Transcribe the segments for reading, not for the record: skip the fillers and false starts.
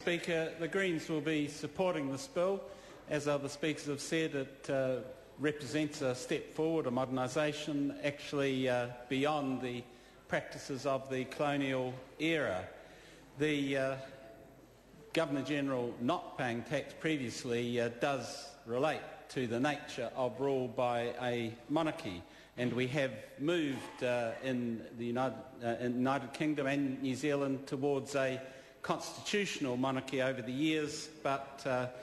Speaker, the Greens will be supporting this bill. As other speakers have said, it represents a step forward, a modernisation, actually beyond the practices of the colonial era. The Governor-General not paying tax previously does relate to the nature of rule by a monarchy, and we have moved in the United Kingdom and New Zealand towards a constitutional monarchy over the years, but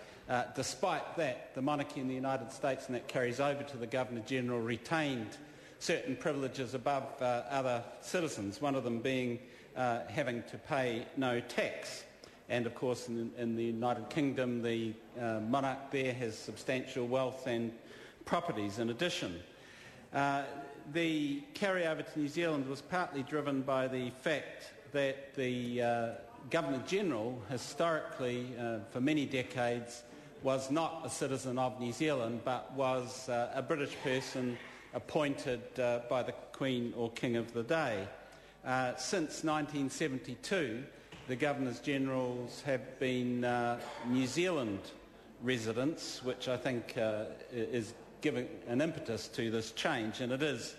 despite that, the monarchy in the United States, and that carries over to the Governor-General, retained certain privileges above other citizens, one of them being having to pay no tax. And of course in the United Kingdom, the monarch there has substantial wealth and properties in addition. The carryover to New Zealand was partly driven by the fact that the Governor-General historically, for many decades, was not a citizen of New Zealand but was a British person appointed by the Queen or King of the day. Since 1972, the Governors-Generals have been New Zealand residents, which I think is giving an impetus to this change, and it is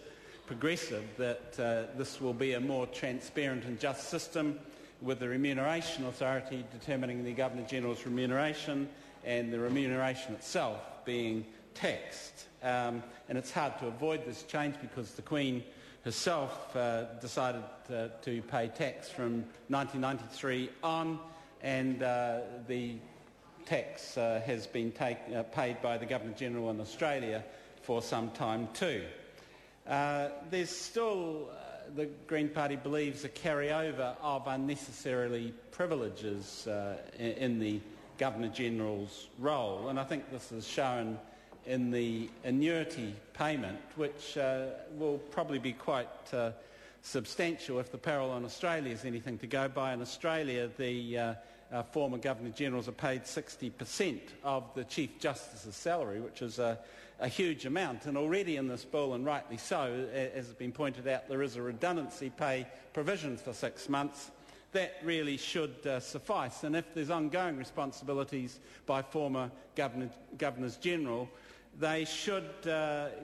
progressive that this will be a more transparent and just system, with the Remuneration Authority determining the Governor-General's remuneration and the remuneration itself being taxed. And it's hard to avoid this change because the Queen herself decided to pay tax from 1993 on, and the tax has been paid by the Governor-General in Australia for some time too. There's still, the Green Party believes, a carryover of unnecessarily privileges in the Governor-General's role, and I think this is shown in the annuity payment, which will probably be quite substantial if the parallel in Australia is anything to go by. In Australia, the former Governor-Generals are paid 60% of the Chief Justice's salary, which is a huge amount. And already in this bill, and rightly so, as has been pointed out, there is a redundancy pay provision for 6 months. That really should suffice. And if there's ongoing responsibilities by former Governors-General, they should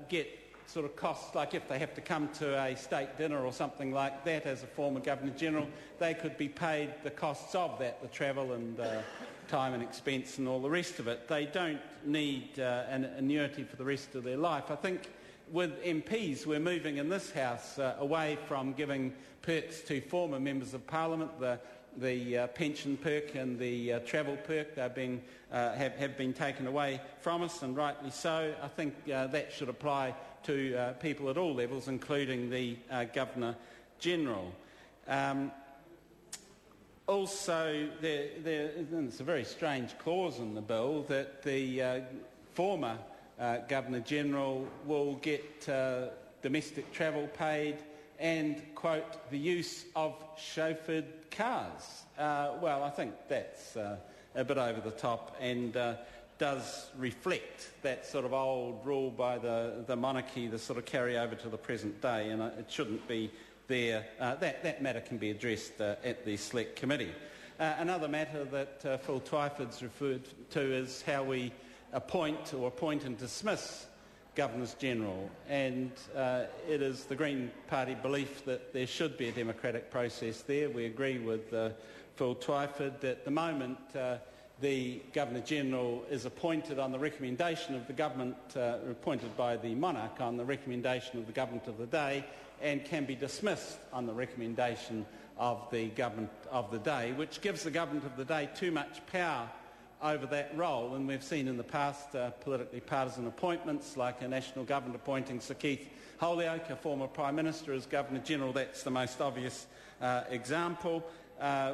get sort of costs, like if they have to come to a state dinner or something like that as a former Governor-General, they could be paid the costs of that, the travel and time and expense and all the rest of it. They don't need an annuity for the rest of their life. I think with MPs, we're moving in this House away from giving perks to former members of Parliament, the pension perk and the travel perk. They're being, have been taken away from us, and rightly so. I think that should apply to people at all levels, including the Governor-General. Also, it's a very strange clause in the bill that the former Governor-General will get domestic travel paid and, quote, the use of chauffeured cars. Well, I think that's a bit over the top and does reflect that sort of old rule by the monarchy, the sort of carry over to the present day, and it shouldn't be there. That matter can be addressed at the Select Committee. Another matter that Phil Twyford's referred to is how we appoint and dismiss Governors-General, and it is the Green Party belief that there should be a democratic process there. We agree with Phil Twyford that at the moment the Governor-General is appointed on the recommendation of the government, appointed by the monarch on the recommendation of the government of the day, and can be dismissed on the recommendation of the government of the day, which gives the government of the day too much power over that role. And we've seen in the past politically partisan appointments, like a national government appointing Sir Keith Holyoake, a former Prime Minister, as Governor-General. That's the most obvious example.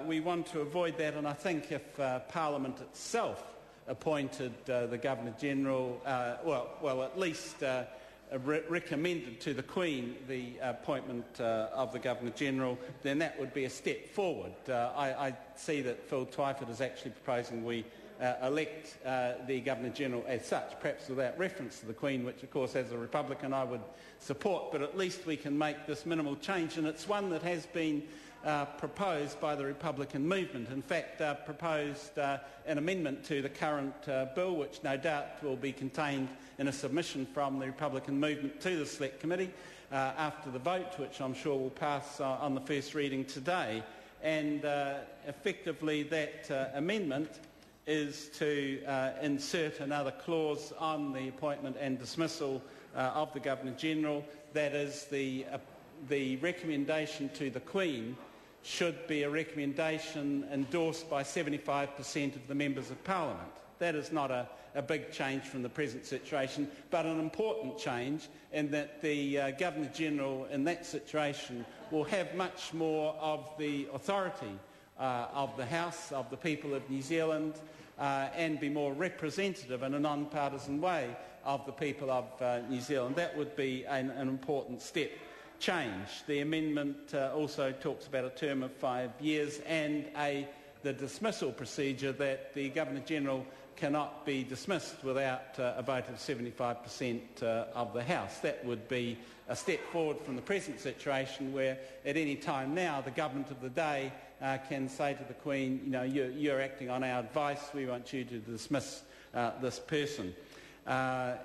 We want to avoid that, and I think if Parliament itself appointed the Governor-General, well, at least recommended to the Queen the appointment of the Governor-General, then that would be a step forward. I see that Phil Twyford is actually proposing we elect the Governor-General as such, perhaps without reference to the Queen, which of course as a Republican I would support, but at least we can make this minimal change, and it's one that has been proposed by the Republican movement. In fact, proposed an amendment to the current bill, which no doubt will be contained in a submission from the Republican movement to the Select Committee after the vote, which I'm sure will pass on the first reading today. And effectively that amendment is to insert another clause on the appointment and dismissal of the Governor-General. That is, the recommendation to the Queen should be a recommendation endorsed by 75% of the members of Parliament. That is not a big change from the present situation, but an important change in that the Governor-General in that situation will have much more of the authority of the House, of the people of New Zealand, and be more representative in a non-partisan way of the people of New Zealand. That would be an important step change. The amendment also talks about a term of 5 years and the dismissal procedure, that the Governor-General cannot be dismissed without a vote of 75% of the House. That would be a step forward from the present situation where at any time now the government of the day can say to the Queen, you know, you're acting on our advice, we want you to dismiss this person. I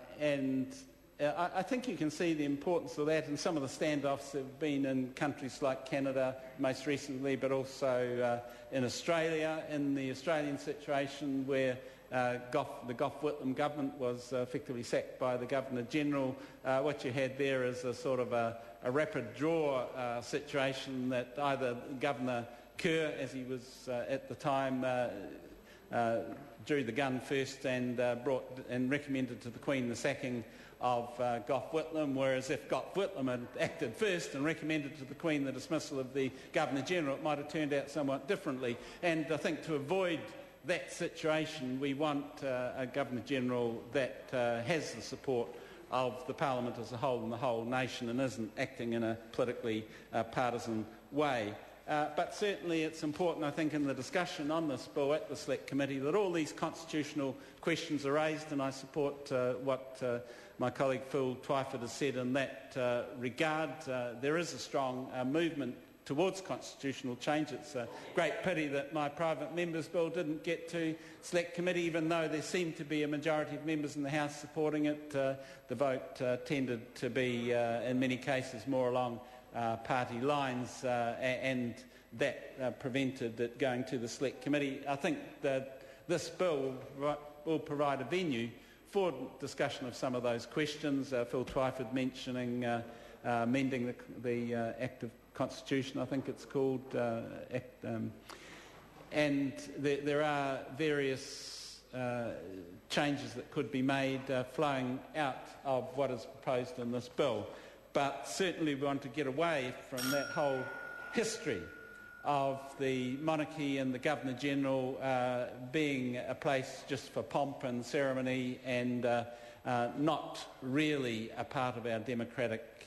think you can see the importance of that in some of the standoffs that have been in countries like Canada most recently, but also in Australia, in the Australian situation where the Gough-Whitlam government was effectively sacked by the Governor-General. What you had there is a sort of a rapid draw situation that either Governor Kerr, as he was at the time, drew the gun first and recommended to the Queen the sacking of Gough-Whitlam, whereas if Gough-Whitlam had acted first and recommended to the Queen the dismissal of the Governor-General, it might have turned out somewhat differently. And I think to avoid that situation, we want a Governor-General that has the support of the Parliament as a whole and the whole nation and isn't acting in a politically partisan way. But certainly it's important, I think, in the discussion on this bill at the Select Committee that all these constitutional questions are raised, and I support what my colleague Phil Twyford has said in that regard. There is a strong movement towards constitutional change. It's a great pity that my private member's bill didn't get to Select Committee, even though there seemed to be a majority of members in the House supporting it. The vote tended to be, in many cases, more along party lines, and that prevented it going to the Select Committee. I think that this bill will provide a venue for discussion of some of those questions. Phil Twyford mentioning amending the Act of Constitution, I think it's called, and there are various changes that could be made flowing out of what is proposed in this bill. But certainly we want to get away from that whole history of the monarchy and the Governor-General being a place just for pomp and ceremony and not really a part of our democratic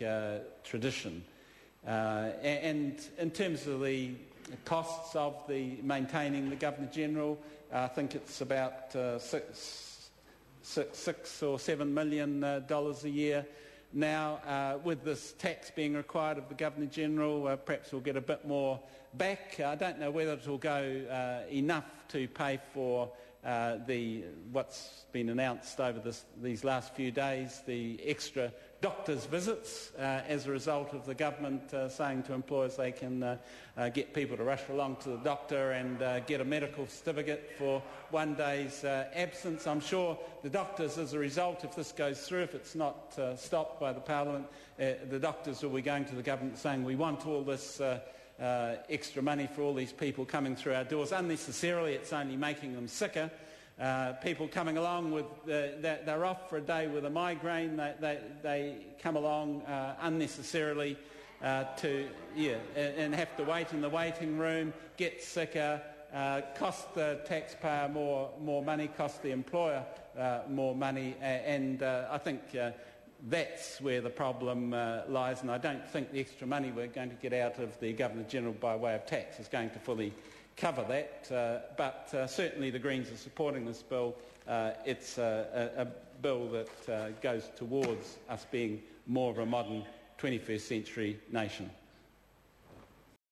tradition. And in terms of the costs of maintaining the Governor-General, I think it's about $6 or $7 million a year. Now, with this tax being required of the Governor-General, perhaps we'll get a bit more back. I don't know whether it will go enough to pay for what's been announced over these last few days, the extra doctors' visits as a result of the government saying to employers they can get people to rush along to the doctor and get a medical certificate for one day's absence. I'm sure the doctors, as a result, if this goes through, if it's not stopped by the Parliament, the doctors will be going to the government saying we want all this extra money for all these people coming through our doors unnecessarily. It's only making them sicker. People coming along with, they're off for a day with a migraine, they come along unnecessarily and have to wait in the waiting room, get sicker, cost the taxpayer more money, cost the employer more money, and I think that's where the problem lies, and I don't think the extra money we're going to get out of the Governor-General by way of tax is going to fully cover that, but certainly the Greens are supporting this bill. It's a bill that goes towards us being more of a modern 21st century nation.